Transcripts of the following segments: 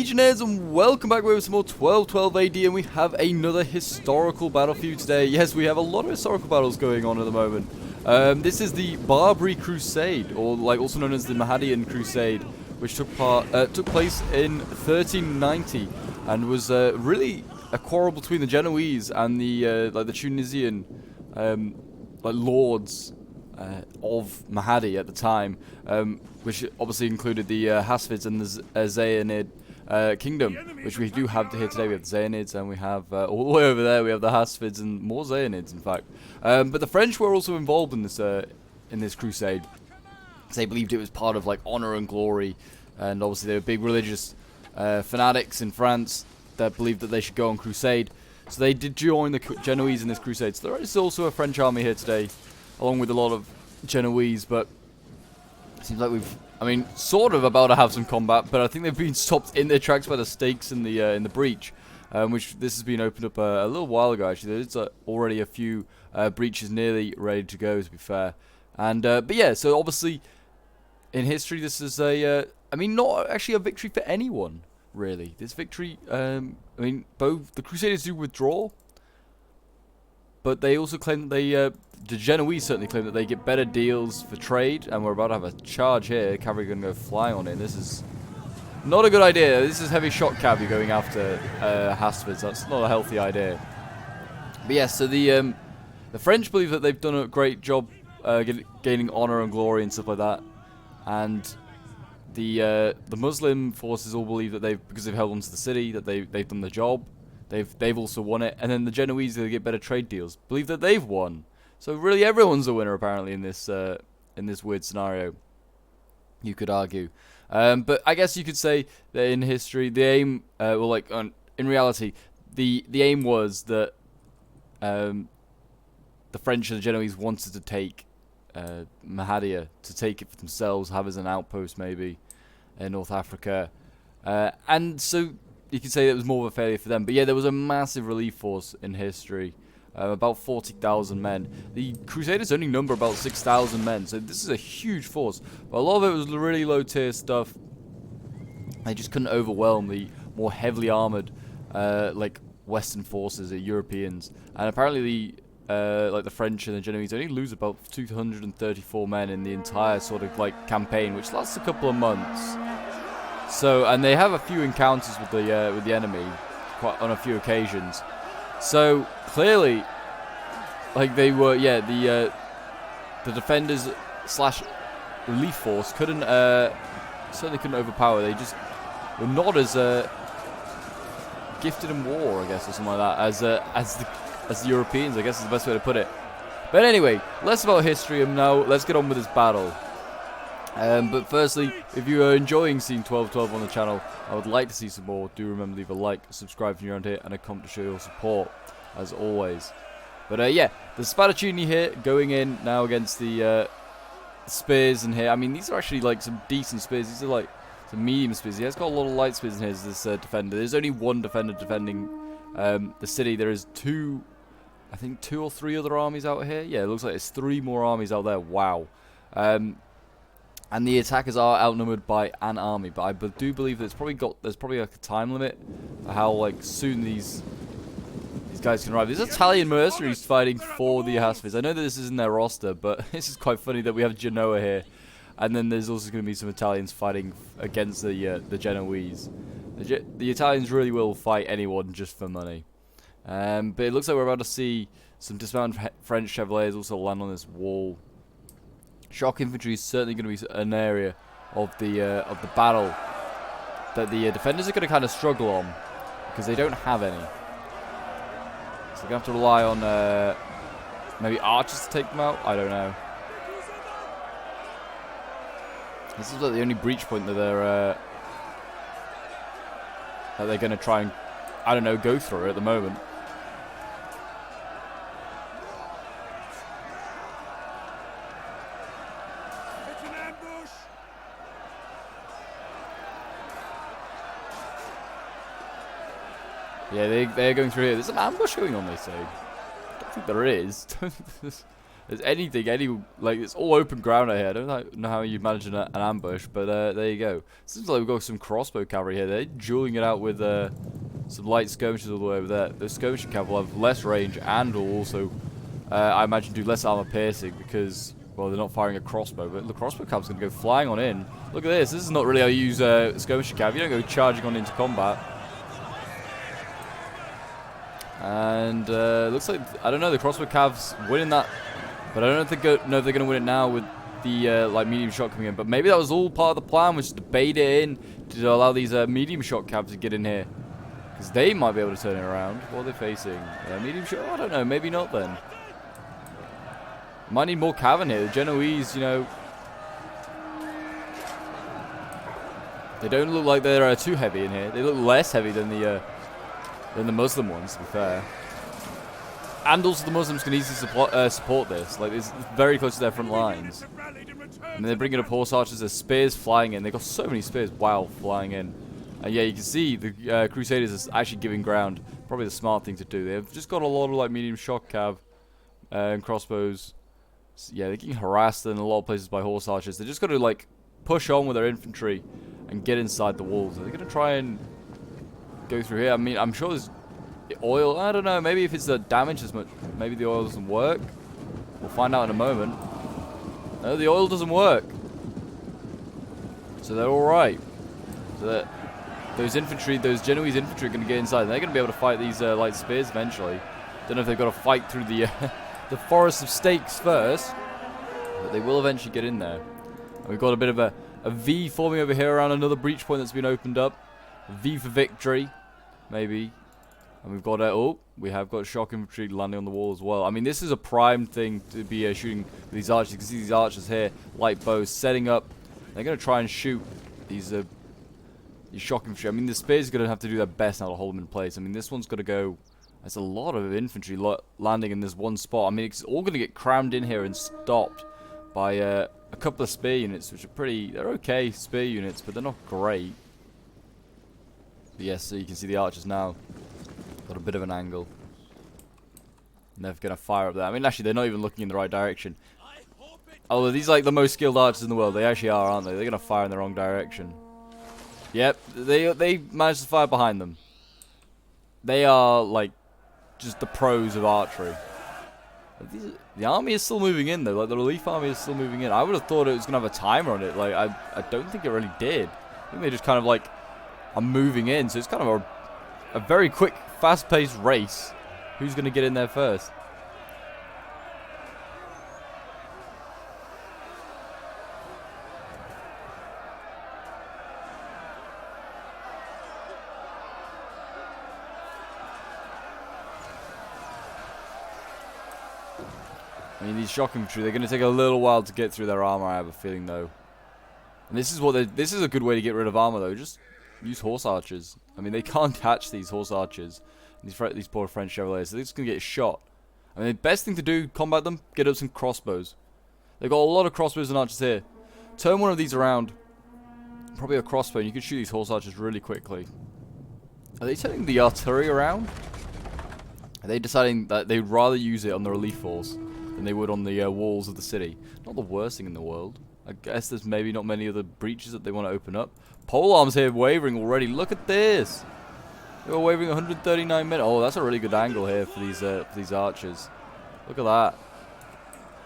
Legionnaires, and welcome back with some more 1212 AD, and we have another historical battle for you today. Yes, we have a lot of historical battles going on at the moment. This is the Barbary Crusade, or like also known as the Mahdian Crusade, which took place in 1390, and was really a quarrel between the Genoese and the the Tunisian lords of Mahdi at the time, which obviously included the Hafsids and the Zayanid kingdom, which we do have here today. We have the Zayanids, and we have all the way over there we have the Hafsids and more Zayanids, in fact. But the French were also involved in this crusade. They believed it was part of like honor and glory, and obviously they were big religious fanatics in France that believed that they should go on crusade. So they did join the Genoese in this crusade. So there is also a French army here today, along with a lot of Genoese, but it seems like sort of about to have some combat, but I think they've been stopped in their tracks by the stakes in the breach, which this has been opened up a little while ago. Actually, there's already a few breaches nearly ready to go, to be fair. And but yeah, so obviously in history, this is not actually a victory for anyone, really. This victory, both the Crusaders do withdraw, but they also claim that the Genoese certainly claim that they get better deals for trade, and we're about to have a charge here. Cavalry going to go flying on in. This is not a good idea. This is heavy shot cavalry going after Hafsids. That's not a healthy idea. But yeah, so the French believe that they've done a great job gaining honor and glory and stuff like that, and the Muslim forces all believe that because they've held onto the city, that they've done the job. They've also won it, and then the Genoese, they get better trade deals, believe that they've won. So really, everyone's a winner apparently in this weird scenario, you could argue. But I guess you could say that in history, the aim, in reality, the aim was that the French and the Genoese wanted to take Mahdia, to take it for themselves, have it as an outpost maybe in North Africa, and so you could say it was more of a failure for them. But yeah, there was a massive relief force in history. About 40,000 men. The Crusaders only number about 6,000 men, so this is a huge force. But a lot of it was really low tier stuff. They just couldn't overwhelm the more heavily armored, Western forces, the Europeans. And apparently the French and the Genoese only lose about 234 men in the entire sort of campaign, which lasts a couple of months. So, and they have a few encounters with the enemy, quite on a few occasions. So clearly, they were, the defenders / relief force certainly couldn't overpower. They just were not as gifted in war, I guess, or something like that, as the Europeans. I guess is the best way to put it. But anyway, less about history, and now let's get on with this battle. But firstly, if you are enjoying seeing 1212 on the channel, I would like to see some more. Do remember to leave a like, subscribe if you're around here, and a comment to show your support, as always. But yeah, the Spadaccini here, going in now against the spears in here. I mean, these are actually some decent spears. These are some medium spears. He has got a lot of light spears in here as this defender. There's only one defender defending the city. There is two or three other armies out here. Yeah, it looks like there's 3 more armies out there. Wow. And the attackers are outnumbered by an army, but I do believe that there's probably a time limit for how soon these guys can arrive. These Italian mercenaries fighting for the Hafsids. I know that this isn't their roster, but this is quite funny that we have Genoa here, and then there's also going to be some Italians fighting against the Genoese. The Italians really will fight anyone just for money. But it looks like we're about to see some dismounted French chevaliers also land on this wall. Shock infantry is certainly going to be an area of the battle that the defenders are going to kind of struggle on, because they don't have any. So they're going to have to rely on maybe archers to take them out. I don't know. This is the only breach point that they're going to try and, I don't know, go through at the moment. Yeah, they're going through here. There's an ambush going on, they say. I don't think there is. there's anything, like, it's all open ground out here. I don't know how you imagine an ambush, but there you go. Seems like we've got some crossbow cavalry here. They're dueling it out with some light skirmishers all the way over there. The skirmishing cavalry will have less range and will also, I imagine, do less armor piercing because, well, they're not firing a crossbow, but the crossbow cavalry's going to go flying on in. Look at this. This is not really how you use skirmishing cavalry. You don't go charging on into combat. And looks like, I don't know, the crossbow cavs winning that, but I don't know if they're going to win it now with the like medium shot coming in. But maybe that was all part of the plan, was to bait it in to allow these medium shot cavs to get in here, because they might be able to turn it around. What are they facing? Medium shot? I don't know. Maybe not then. Might need more cav in here. The Genoese, you know, they don't look like they're too heavy in here. They look less heavy than the Muslim ones, to be fair. And also the Muslims can easily support this. Like, it's very close to their front lines. And they're bringing up horse archers. There's spears flying in. They've got so many spears, wow, flying in. And yeah, you can see the Crusaders are actually giving ground. Probably the smart thing to do. They've just got a lot of like medium shock cav and crossbows. So, yeah, they're getting harassed in a lot of places by horse archers. They just got to like push on with their infantry and get inside the walls. Are they going to try and go through here? I mean, I'm sure there's oil. I don't know. Maybe if it's the damage as much, maybe the oil doesn't work. We'll find out in a moment. No, the oil doesn't work. So they're all right. So those Genoese infantry are going to get inside. And they're going to be able to fight these light spears eventually. Don't know if they've got to fight through the the forest of stakes first, but they will eventually get in there. And we've got a bit of a V forming over here around another breach point that's been opened up. A V for victory, maybe. And we've got we have got shock infantry landing on the wall as well. I mean, this is a prime thing to be shooting with these archers. You can see these archers here, light bows, setting up. They're going to try and shoot these shock infantry. I mean, the spears are going to have to do their best now to hold them in place. I mean, this one's got to go. There's a lot of infantry landing in this one spot. I mean, it's all going to get crammed in here and stopped by a couple of spear units, which are they're okay spear units, but they're not great. But yes, so you can see the archers now. Got a bit of an angle. And they're going to fire up there. I mean, actually, they're not even looking in the right direction. Oh, these are like the most skilled archers in the world. They actually are, aren't they? They're going to fire in the wrong direction. Yep, they managed to fire behind them. They are, like, just the pros of archery. The army is still moving in, though. Like, the relief army is still moving in. I would have thought it was going to have a timer on it. Like, I don't think it really did. I think they just kind of, like, are moving in. So it's kind of a very quick, fast-paced race. Who's going to get in there first? I mean, these shock infantry, they're going to take a little while to get through their armor, I have a feeling, though. And this is a good way to get rid of armor, though. Just use horse archers. I mean, they can't catch these horse archers. These poor French chevaliers. So they're just going to get shot. I mean, the best thing to do, combat them, get up some crossbows. They've got a lot of crossbows and archers here. Turn one of these around. Probably a crossbow, and you can shoot these horse archers really quickly. Are they turning the artillery around? Are they deciding that they'd rather use it on the relief force than they would on the walls of the city? Not the worst thing in the world. I guess there's maybe not many other breaches that they want to open up. Pole arms here wavering already. Look at this. They were wavering 139 minutes. Oh, that's a really good angle here for these archers. Look at that.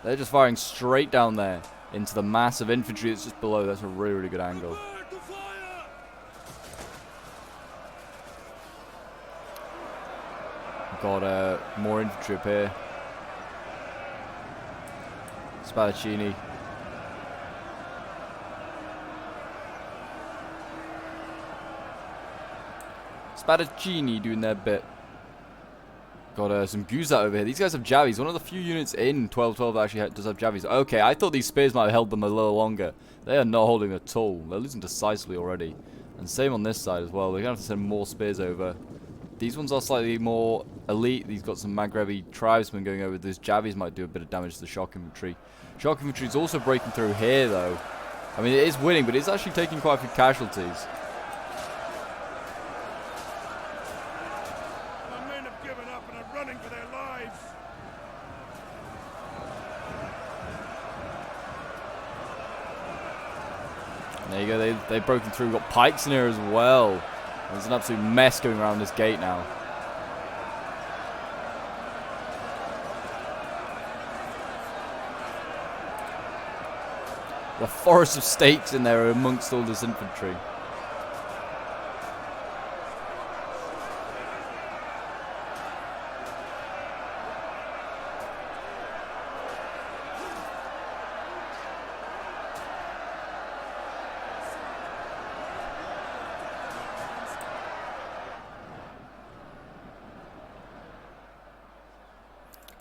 They're just firing straight down there into the massive infantry that's just below. That's a really, really good angle. We've got more infantry up here. Spadaccini. Spadaccini doing their bit. Got some Guzat over here. These guys have javies. One of the few units in 1212 that actually does have javies. Okay, I thought these spears might have held them a little longer. They are not holding at all. They're losing decisively already. And same on this side as well. They're going to have to send more spears over. These ones are slightly more elite. These got some Maghrebi tribesmen going over. Those javies might do a bit of damage to the shock infantry. Shock infantry is also breaking through here, though. I mean, it is winning, but it's actually taking quite a few casualties. There you go, they've broken through. We've got pikes in here as well. There's an absolute mess going around this gate now. The forest of stakes in there amongst all this infantry.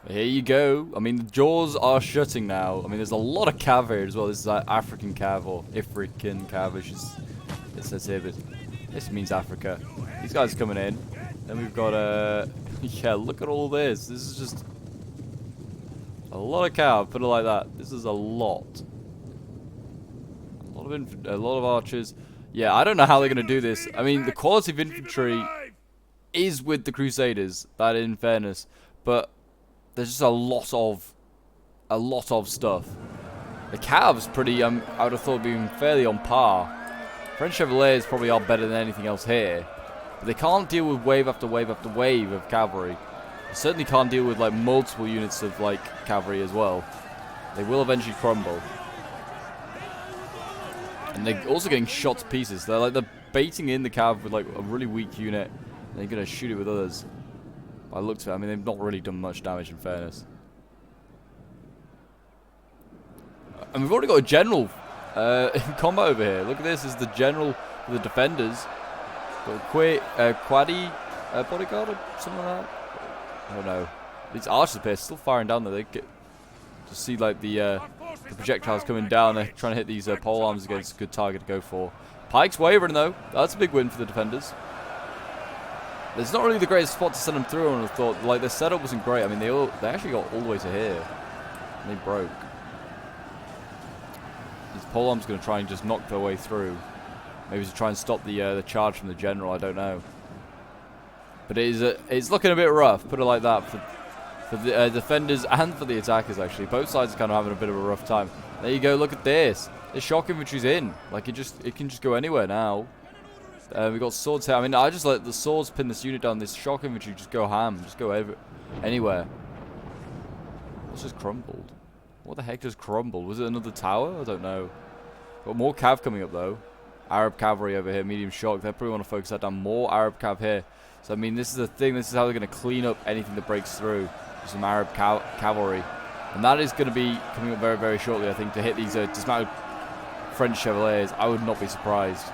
Here you go. I mean, the jaws are shutting now. I mean, there's a lot of cav here as well. This is African cav, or African cav, it says here, but this means Africa. These guys are coming in. Then we've got, yeah, look at all this. This is just a lot of cav, put it like that. This is a lot. A lot of archers. Yeah, I don't know how they're going to do this. I mean, the quality of infantry is with the Crusaders, that in fairness, but there's just a lot of stuff. The Cav's pretty, I would have thought being fairly on par. French Chevaliers probably are better than anything else here. But they can't deal with wave after wave after wave of cavalry. They certainly can't deal with like multiple units of like cavalry as well. They will eventually crumble. And they're also getting shot to pieces. They're baiting in the cav with like a really weak unit. And they're going to shoot it with others. By the looks of it, I mean, they've not really done much damage in fairness. And we've already got a general in combat over here. Look at this, this is the general for the defenders. Got Quaddy bodyguard or something like that. I don't know. These archers up here still firing down there. They get to see like the projectiles coming down. They're trying to hit these pole arms against a good target to go for. Pike's wavering though. That's a big win for the defenders. There's not really the greatest spot to send them through, and I thought like their setup wasn't great. I mean, they actually got all the way to here, and they broke. This polearm's going to try and just knock their way through, maybe to try and stop the charge from the general. I don't know, but it's looking a bit rough. Put it like that for the defenders and for the attackers. Actually, both sides are kind of having a bit of a rough time. There you go. Look at this. The shock infantry's in. Like it can just go anywhere now. We got swords here. I mean, I just let the swords pin this unit down. This shock infantry just go ham. Just go anywhere. It's just crumbled. What the heck just crumbled? Was it another tower? I don't know. Got more cav coming up, though. Arab cavalry over here. Medium shock. They probably want to focus that down. More Arab cav here. So, I mean, this is the thing. This is how they're going to clean up anything that breaks through. Some Arab cavalry. And that is going to be coming up very, very shortly, I think, to hit these dismounted French Chevaliers. I would not be surprised.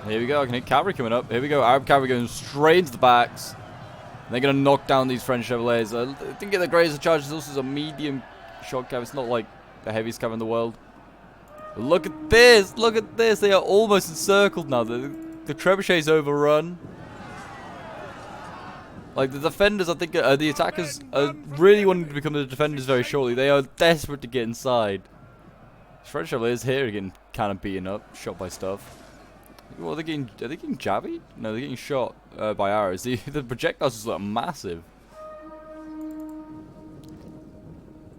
Here we go, I can hit cavalry coming up. Here we go, Arab cavalry going straight into the backs. And they're going to knock down these French Chevaliers. I didn't get the greatest of charges. This is a medium shock cav. It's not like the heaviest cav in the world. But look at this, look at this. They are almost encircled now. The trebuchet's overrun. Like the defenders, I think, the attackers are really wanting to become the defenders very shortly. They are desperate to get inside. French Chevaliers here are getting kind of beaten up, shot by stuff. What are they getting? Are they getting jabbied? No, they're getting shot by arrows. The projectiles just look massive.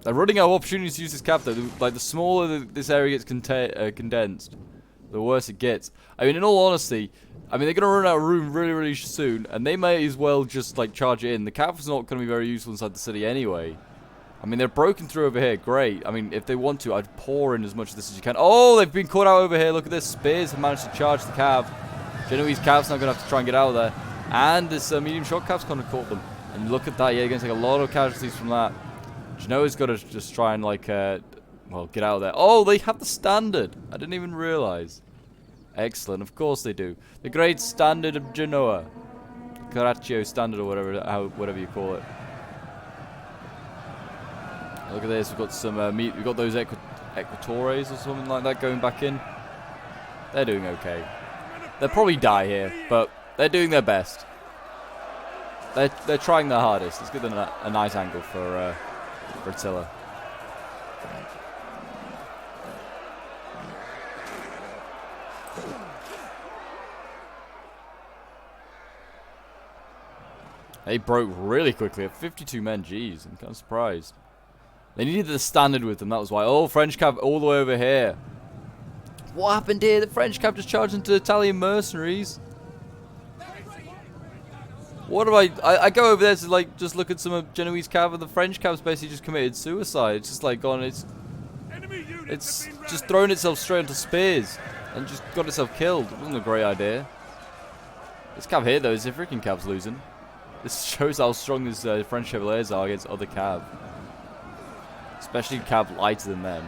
They're running out of opportunities to use this cap though. Like the smaller this area gets condensed, the worse it gets. I mean, in all honesty, I mean they're gonna run out of room really, really soon, and they may as well just like charge it in. The cap's not gonna be very useful inside the city anyway. I mean, they're broken through over here. Great. I mean, if they want to, I'd pour in as much of this as you can. Oh, they've been caught out over here. Look at this. Spears have managed to charge the cav. Genoese cav's not going to have to try and get out of there. And this medium shock cav's kind of caught them. And look at that. Yeah, you're going to take a lot of casualties from that. Genoa's got to just try and, like, well, get out of there. Oh, they have the standard. I didn't even realize. Excellent. Of course they do. The great standard of Genoa. Caraccio standard or whatever you call it. Look at this. We've got some we've got those Equatores or something like that going back in. They're doing okay. They'll probably die here, but they're doing their best. They're trying their hardest. Let's give them a nice angle for Attila. They broke really quickly at 52 men. Jeez, I'm kind of surprised. They needed the standard with them, that was why. Oh, French cav all the way over here. What happened here? The French cav just charged into Italian mercenaries. What do I go over there to like just look at some of Genoese cav, and the French cav's basically just committed suicide. It's just like gone, it's just thrown itself straight onto spears and just got itself killed. It wasn't a great idea. This cav here though, is the freaking cav's losing. This shows how strong these French Chevaliers are against other cav. Especially cav lighter than them.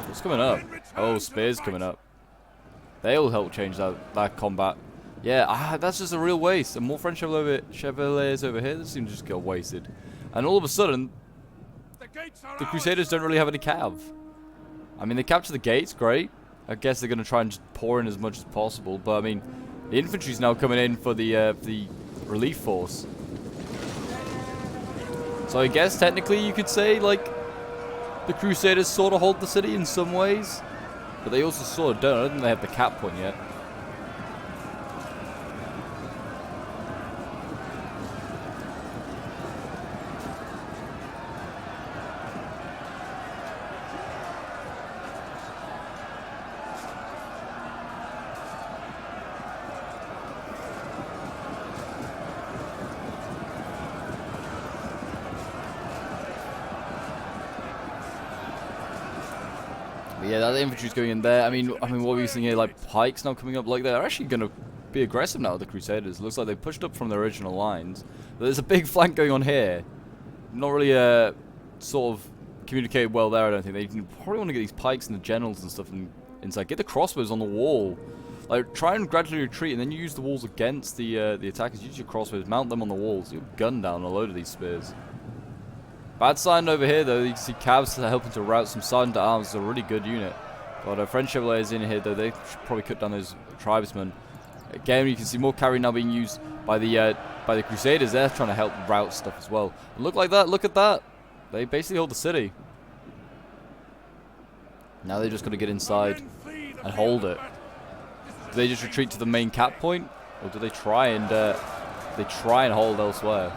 What's coming up? Oh, spears coming up. They'll help change that combat. Yeah, that's just a real waste. And more French Chevaliers over here, they seem to just get wasted. And all of a sudden, the Crusaders don't really have any cav. I mean, they capture the gates, great. I guess they're going to try and just pour in as much as possible. But, I mean, the infantry's now coming in for the relief force. So I guess, technically, you could say, like, the Crusaders sort of hold the city in some ways. But they also sort of don't. I don't think they have the cap point yet. Yeah, that infantry's going in there. I mean, what are we seeing here? Like pikes now coming up. Like they're actually going to be aggressive now. The Crusaders. Looks like they pushed up from their original lines. But there's a big flank going on here. Not really sort of communicated well there. I don't think they probably want to get these pikes and the generals and stuff inside. Get the crossbows on the wall. Like try and gradually retreat, and then you use the walls against the attackers. Use your crossbows, mount them on the walls. You'll gun down a load of these spears. Bad sign over here though, you can see Cavs helping to rout some sergeant at arms. It's a really good unit. Got French Chevaliers in here though, they should probably cut down those tribesmen. Again, you can see more carry now being used by the Crusaders. They're trying to help rout stuff as well. And look like that, look at that. They basically hold the city. Now they're just going to get inside and hold it. Do they just retreat to the main cap point? Or do they try and hold elsewhere?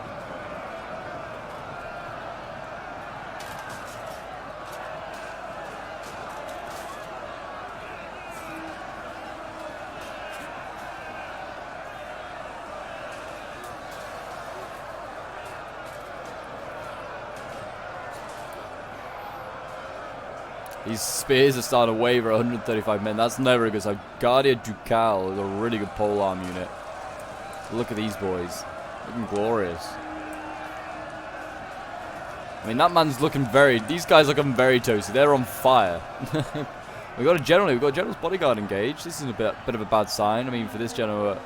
These spears are starting to waver 135 men. That's never a good sign. Guardia Ducal is a really good polearm unit. Look at these boys. Looking glorious. I mean, that man's looking these guys looking very toasty. They're on fire. We've got a general's bodyguard engaged. This is a bit of a bad sign. I mean, for this general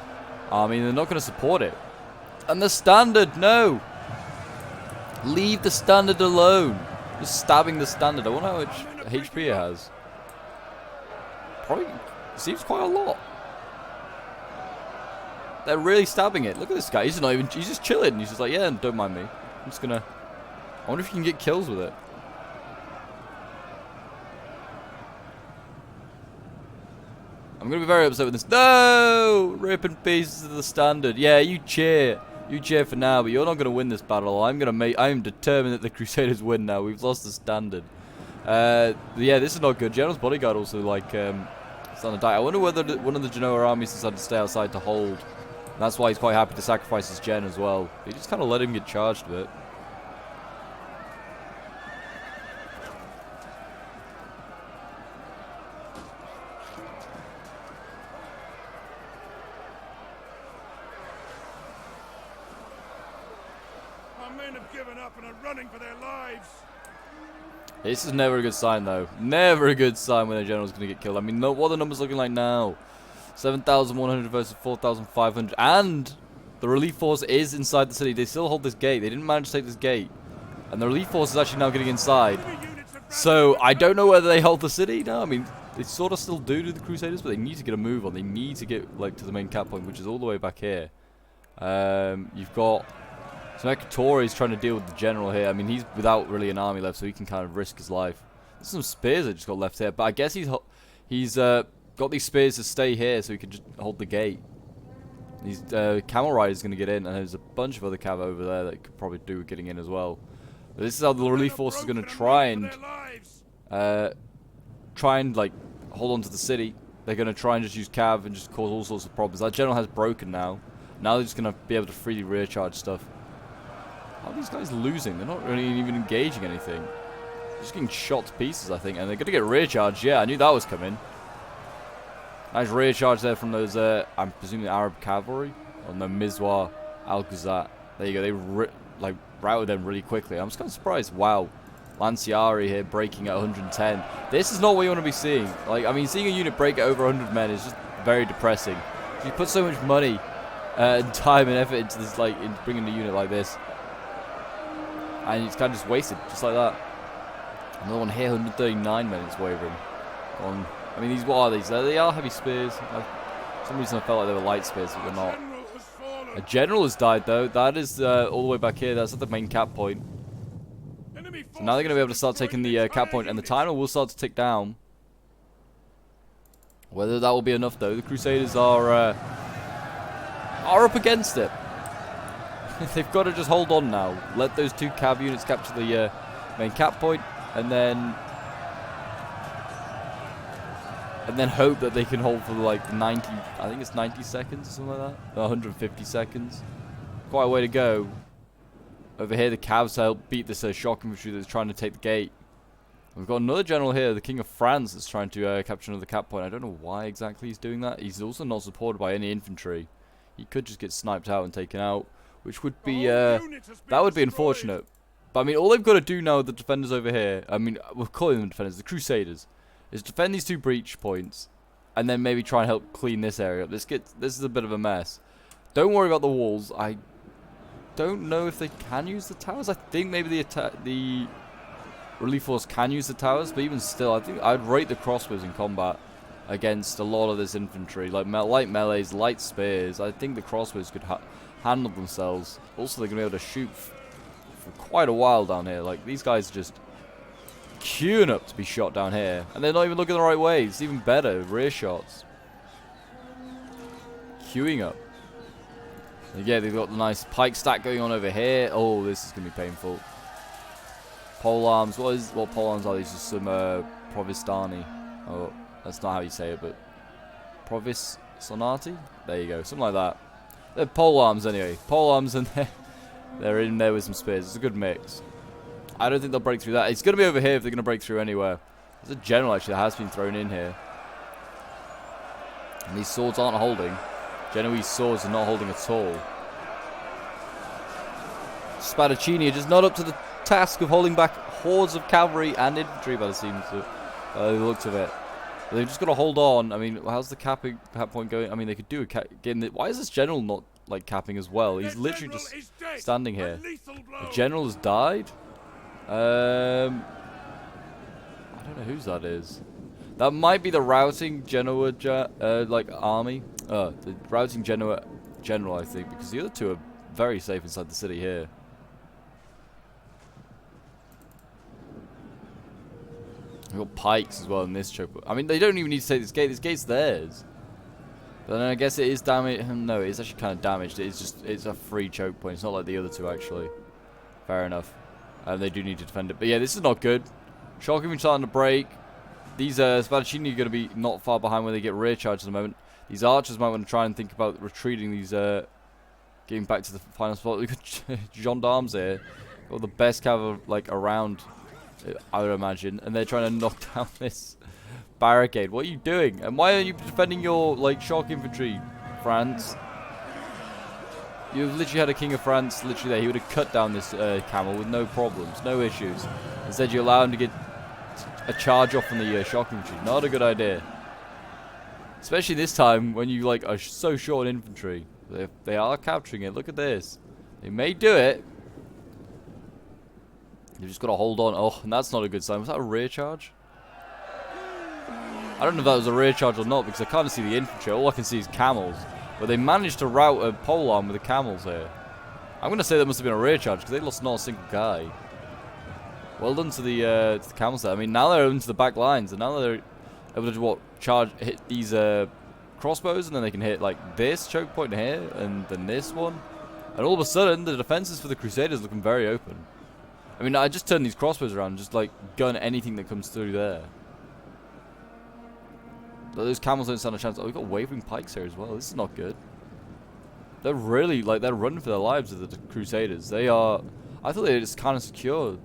army, they're not going to support it. And the standard, no. Leave the standard alone. Just stabbing the standard. I wonder how much HP it has. Probably seems quite a lot. They're really stabbing it. Look at this guy. He's just chilling. He's just like, yeah, don't mind me. I'm just gonna. I wonder if you can get kills with it. I'm gonna be very upset with this. No! Ripping pieces of the standard. Yeah, you cheer. You cheer for now, but you're not going to win this battle. I am determined that the Crusaders win now. We've lost the standard. Yeah, this is not good. General's bodyguard also starting to die. I wonder whether one of the Genoa armies decided to stay outside to hold. And that's why he's quite happy to sacrifice his gen as well. He just kind of let him get charged with it. Men have given up and are running for their lives. This is never a good sign, though. Never a good sign when a general's going to get killed. I mean, what are the numbers looking like now? 7,100 versus 4,500. And The relief force is inside the city. They still hold this gate. They didn't manage to take this gate. And the relief force is actually now getting inside. So, I don't know whether they hold the city. No, I mean, they sort of still do to the Crusaders, but they need to get a move on. They need to get, like, to the main cap point, which is all the way back here. You've got some Tories trying to deal with the general here. I mean, he's without really an army left, so he can kind of risk his life. There's some spears that just got left here, but I guess he's got these spears to stay here, so he can just hold the gate. These camel riders going to get in, and there's a bunch of other cav over there that could probably do with getting in as well. But this is how the relief force is going to try and like hold on to the city. They're going to try and just use cav and just cause all sorts of problems. That general has broken now. Now they're just going to be able to freely rear charge stuff. How are these guys losing? They're not really even engaging anything. They're just getting shot to pieces, I think. And they're going to get rear charged. Yeah, I knew that was coming. Nice rear charge there from those, I'm presuming Arab cavalry. On the Mizwar Al-Ghazat. There you go. They routed them really quickly. I'm just kind of surprised. Wow. Lanciari here breaking at 110. This is not what you want to be seeing. Like, I mean, seeing a unit break at over 100 men is just very depressing. You put so much money and time and effort into this, like, in bringing a unit like this, and it's kind of just wasted, just like that. Another one here, 139 men. It's wavering. I mean, what are these? They are heavy spears. For some reason, I felt like they were light spears, but they're not. A general has died, though. That is all the way back here. That's at the main cap point. So now they're going to be able to start taking the cap point, and the timer will start to tick down. Whether that will be enough, though, the Crusaders are up against it. They've got to just hold on now. Let those two cav units capture the main cap point, and then hope that they can hold for like the 90. I think it's 90 seconds or something like that. 150 seconds. Quite a way to go. Over here, the Cavs help beat this shock infantry that's trying to take the gate. We've got another general here, the King of France, that's trying to capture another cap point. I don't know why exactly he's doing that. He's also not supported by any infantry. He could just get sniped out and taken out, which would be that would be unfortunate. But I mean, all they've got to do now, the defenders over here. I mean, we're calling them defenders, the Crusaders, is defend these two breach points, and then maybe try and help clean this area up. This is a bit of a mess. Don't worry about the walls. I don't know if they can use the towers. I think maybe the relief force can use the towers, but even still, I think I'd rate the crossbows in combat against a lot of this infantry, like light melees, light spears. I think the crossbows could handle themselves. Also, they're gonna be able to shoot for quite a while down here. Like, these guys are just queuing up to be shot down here, and they're not even looking the right way. It's even better, rear shots. Queuing up. Yeah, they've got the nice pike stack going on over here. Oh, this is going to be painful. Pole arms. What pole arms are these? Just some Provistani. Oh, that's not how you say it, but Provis Sonati? There you go. Something like that. They're pole arms anyway. Pole arms, and they're in there with some spears. It's a good mix. I don't think they'll break through that. It's going to be over here if they're going to break through anywhere. There's a general actually that has been thrown in here. And these swords aren't holding. Genoese swords are not holding at all. Spadaccini are just not up to the task of holding back hordes of cavalry and infantry by the looks of it. But they've just got to hold on. I mean, how's the cap point going? I mean, they could do a why is this general not like capping as well? He's literally just standing here. The general has died. I don't know whose that is. That might be the routing Genoa like army. The routing Genoa general, I think, because the other two are very safe inside the city here. We've got pikes as well in this choke. I mean, they don't even need to take this gate. This gate's theirs. But then I guess it is damaged. No, it's actually kind of damaged. It's a free choke point. It's not like the other two, actually. Fair enough. They do need to defend it. But yeah, this is not good. Shock infantry starting to break. These Spadaccini are going to be not far behind when they get rear charged at the moment. These archers might want to try and think about retreating these, getting back to the final spot. Look at gendarmes here. Got the best cavalry like around, I would imagine, and they're trying to knock down this barricade. What are you doing? And why aren't you defending your like shock infantry, France? You've literally had a King of France literally there. He would have cut down this camel with no problems, no issues. Instead, you allow him to get a charge off from the shock infantry. Not a good idea. Especially this time when you like are so short in infantry. They are capturing it. Look at this. They may do it. They've just got to hold on. Oh, and that's not a good sign. Was that a rear charge? I don't know if that was a rear charge or not because I can't see the infantry. All I can see is camels. But they managed to rout a pole arm with the camels here. I'm going to say that must have been a rear charge because they lost not a single guy. Well done to the camels there. I mean, now they're into the back lines, and now they're able to hit these crossbows, and then they can hit like this choke point here, and then this one, and all of a sudden the defenses for the Crusaders looking very open. I mean, I just turn these crossbows around, and just like gun anything that comes through there. Those camels don't stand a chance. Oh, we've got wavering pikes here as well. This is not good. They're really like they're running for their lives with the Crusaders. They are. I thought they were just kind of secure.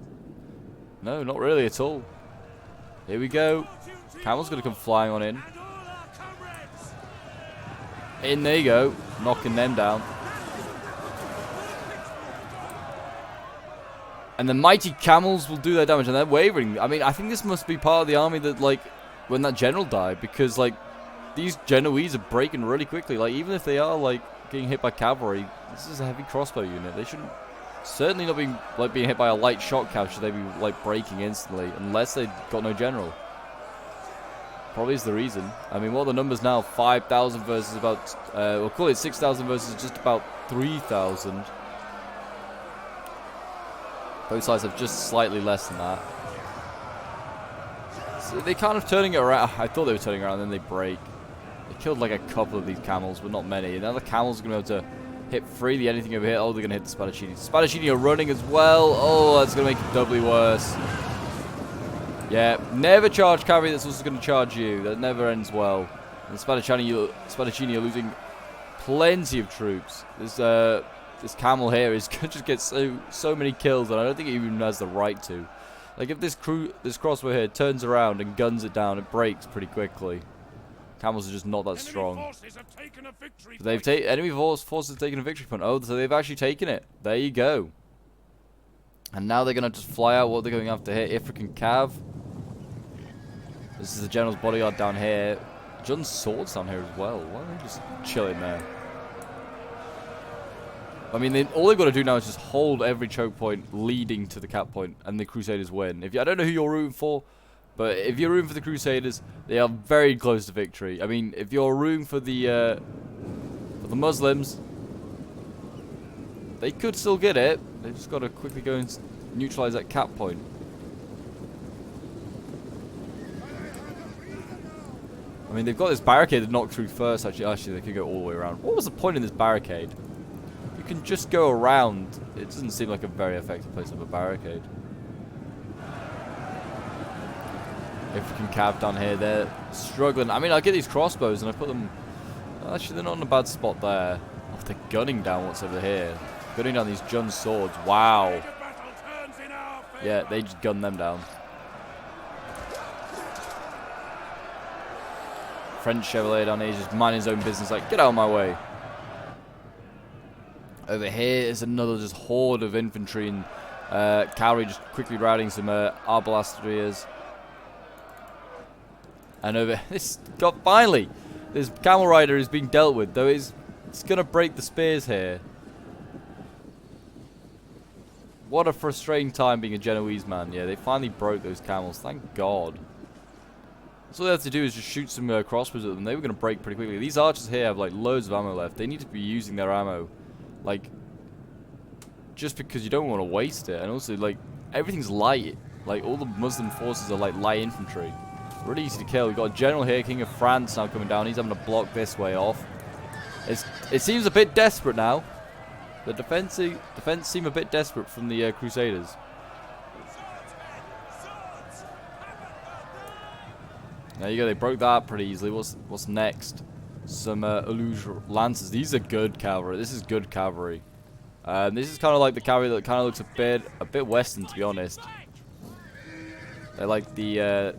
No, not really at all. Here we go. Camel's going to come flying on in. In there you go. Knocking them down. And the mighty camels will do their damage. And they're wavering. I mean, I think this must be part of the army that, like, when that general died. Because, like, these Genoese are breaking really quickly. Like, even if they are, like, getting hit by cavalry, this is a heavy crossbow unit. They shouldn't... Certainly not being hit by a light shot cav should they be like breaking instantly unless they got no general. Probably is the reason. I mean, what are the numbers now? 5,000 versus about we'll call it 6,000 versus just about 3,000. Both sides have just slightly less than that. So they kind of turning it around. I thought they were turning around, then they break. They killed like a couple of these camels, but not many. And now the camels are gonna be able to hit freely anything over here. Oh, they're going to hit the Spadaccini. Spadaccini are running as well. Oh, that's going to make it doubly worse. Yeah, never charge cavalry that's also going to charge you. That never ends well. And Spadaccini are losing plenty of troops. This camel here is going to just get so many kills, and I don't think it even has the right to. Like, if this crossbow here turns around and guns it down, it breaks pretty quickly. Camels are just not that strong. Enemy forces have taken a victory point. Oh, so they've actually taken it. There you go. And now they're going to just fly out what they're going after here. Ifrican Cav. This is the general's bodyguard down here. John's swords down here as well. Why are they just chilling there? I mean, all they've got to do now is just hold every choke point leading to the cap point, and the Crusaders win. I don't know who you're rooting for. But if you're rooting for the Crusaders, they are very close to victory. I mean, if you're rooting for the Muslims, they could still get it. They've just got to quickly go and neutralize that cap point. I mean, they've got this barricade to knock through first. Actually, they could go all the way around. What was the point in this barricade? You can just go around. It doesn't seem like a very effective place of a barricade. If we can cav down here, they're struggling. I mean, I get these crossbows and I put them... Actually, they're not in a bad spot there. Oh, they're gunning down what's over here. Gunning down these Jun swords. Wow. Yeah, they just gun them down. French Chevalier down here just minding his own business. Like, get out of my way. Over here is another just horde of infantry and cavalry just quickly routing some arbalastriers. And over this got finally this camel rider is being dealt with, though it's gonna break the spears here. What a frustrating time being a Genoese man. Yeah, they finally broke those camels, thank God. So all they have to do is just shoot some crossbows at them. They were gonna break pretty quickly. These archers here have like loads of ammo left. They need to be using their ammo, like, just because you don't want to waste it. And also, like, everything's light. Like, all the Muslim forces are like light infantry. Really easy to kill. We've got a general here, King of France, now coming down. He's having to block this way off. It seems a bit desperate now. The defense seem a bit desperate from the Crusaders. There you go. They broke that pretty easily. What's next? Some Aluge Lancers. These are good cavalry. This is good cavalry. This is kind of like the cavalry that kind of looks a bit Western, to be honest. They're like the...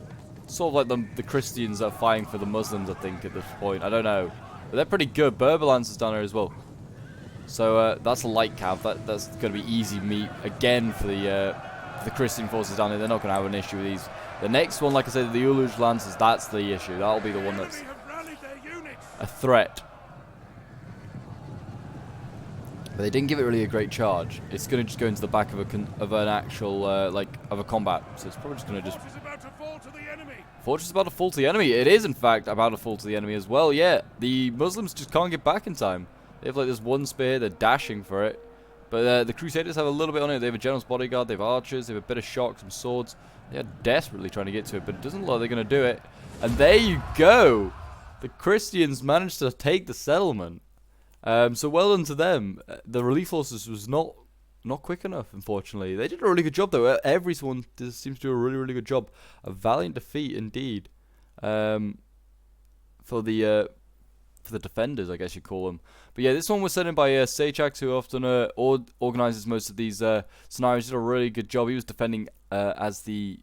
sort of like the Christians that are fighting for the Muslims, I think, at this point. I don't know. But they're pretty good. Berber Lancers down here as well. So that's a light cav. That's going to be easy meat again for the Christian forces down here. They're not going to have an issue with these. The next one, like I said, the Uluj Lancers, that's the issue. That'll be the one that's a threat. But they didn't give it really a great charge. It's going to just go into the back of an actual of a combat. So it's probably just going to just. Fortress is about to fall to the enemy. Fortress is about to fall to the enemy. It is in fact about to fall to the enemy as well. Yeah, the Muslims just can't get back in time. They have like this one spear. They're dashing for it. But the Crusaders have a little bit on it. They have a general's bodyguard. They have archers. They have a bit of shock, some swords. They are desperately trying to get to it, but it doesn't look like they're going to do it. And there you go. The Christians managed to take the settlement. So well done to them. The relief forces was not quick enough, unfortunately. They did a really good job, though. Everyone seems to do a really, really good job. A valiant defeat, indeed, for the defenders, I guess you call them. But yeah, this one was sent in by Sejak, who often organizes most of these scenarios. He did a really good job. He was defending as the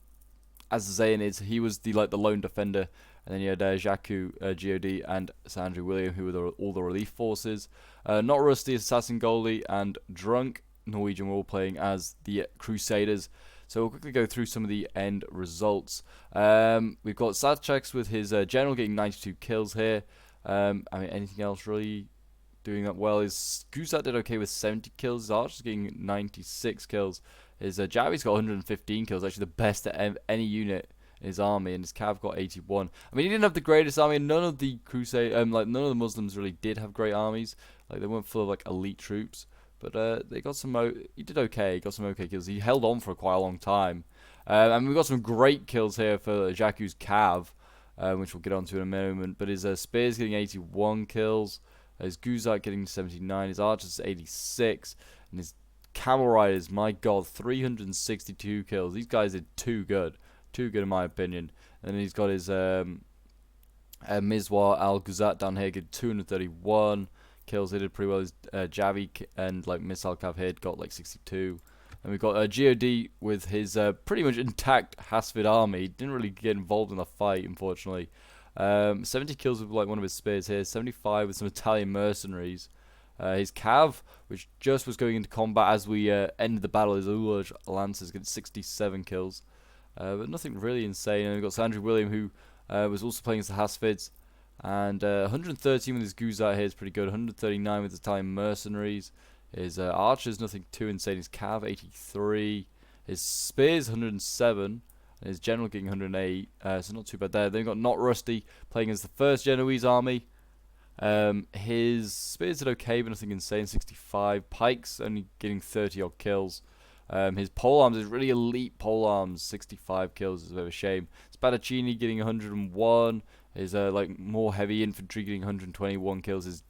Zainids. He was the lone defender. And then you had Jakku, God, and Sir Andrew William, who were all the relief forces. Not Rusty, Assassin Goldie, and Drunk Norwegian were all playing as the Crusaders. So we'll quickly go through some of the end results. We've got Satchaks with his general getting 92 kills here. I mean, anything else really doing that well? His Guzat did okay with 70 kills. His Archer's getting 96 kills. His Javi's got 115 kills, actually the best at any unit in his army, and his Cav got 81. I mean, he didn't have the greatest army, and none of the none of the Muslims really did have great armies. Like, they weren't full of elite troops, but they got some. He did okay. He got some okay kills. He held on for quite a long time, and we got some great kills here for Jakku's Cav, which we'll get onto in a moment. But his Spear's getting 81 kills, his Guzat getting 79, his Archer's 86, and his Camel Riders, my God, 362 kills. These guys did too good. Too good in my opinion. And then he's got his Mizwar Al-Ghuzat down here, get 231 kills. He did pretty well. His Javi and Missile Cav here got 62. And we've got God with his pretty much intact Hasvid army. He didn't really get involved in the fight, unfortunately. 70 kills with one of his spears here. 75 with some Italian mercenaries. His Cav, which just was going into combat as we ended the battle, his Ulaj Lancers get 67 kills. But nothing really insane. And we've got Sir Andrew William, who was also playing as the Hasvids. And 113 with his Guzat here is pretty good. 139 with his Italian mercenaries. His Archer's nothing too insane. His Cav, 83. His Spears, 107. And his General getting 108. So not too bad there. Then we've got Not Rusty playing as the 1st Genoese army. His Spears did okay, but nothing insane. 65. Pikes only getting 30 odd kills. His polearms is really elite polearms, 65 kills is a bit of a shame. Spadaccini getting 101. His more heavy infantry getting 121 kills. His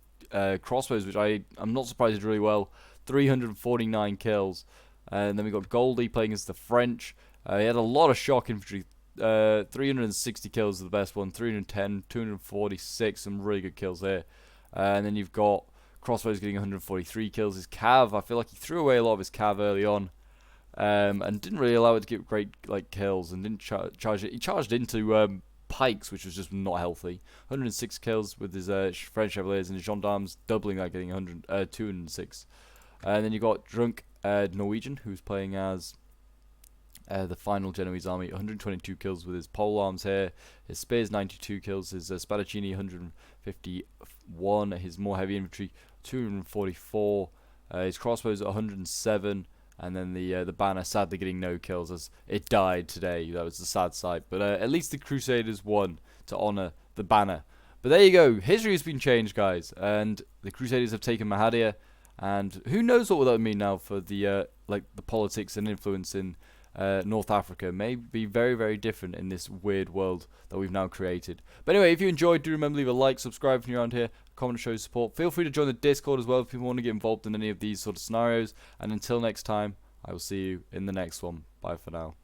crossbows, which I'm not surprised did really well, 349 kills. And then we got Goldie playing as the French. He had a lot of shock infantry. 360 kills is the best one. 310, 246, some really good kills there. And then you've got Crossbows getting 143 kills. His Cav, I feel like he threw away a lot of his Cav early on. And didn't really allow it to get great kills, and didn't charge it. He charged into pikes, which was just not healthy. 106 kills with his French Chevaliers, and his Gendarmes doubling that, getting 206. And then you got Drunk Norwegian, who's playing as the final Genoese army. 122 kills with his polearms here. His Spears, 92 kills. His Spadaccini, 151. His more heavy infantry, 244. His crossbows, 107. And then the banner, sadly getting no kills as it died today. That was the sad sight. But at least the Crusaders won to honour the banner. But there you go. History has been changed, guys. And the Crusaders have taken Mahadia. And who knows what that would mean now for the the politics and influence in North Africa. May be very, very different in this weird world that we've now created. But anyway, if you enjoyed, do remember leave a like, subscribe if you're around here, comment, show support. Feel free to join the Discord as well if people want to get involved in any of these sort of scenarios. And until next time, I will see you in the next one. Bye for now.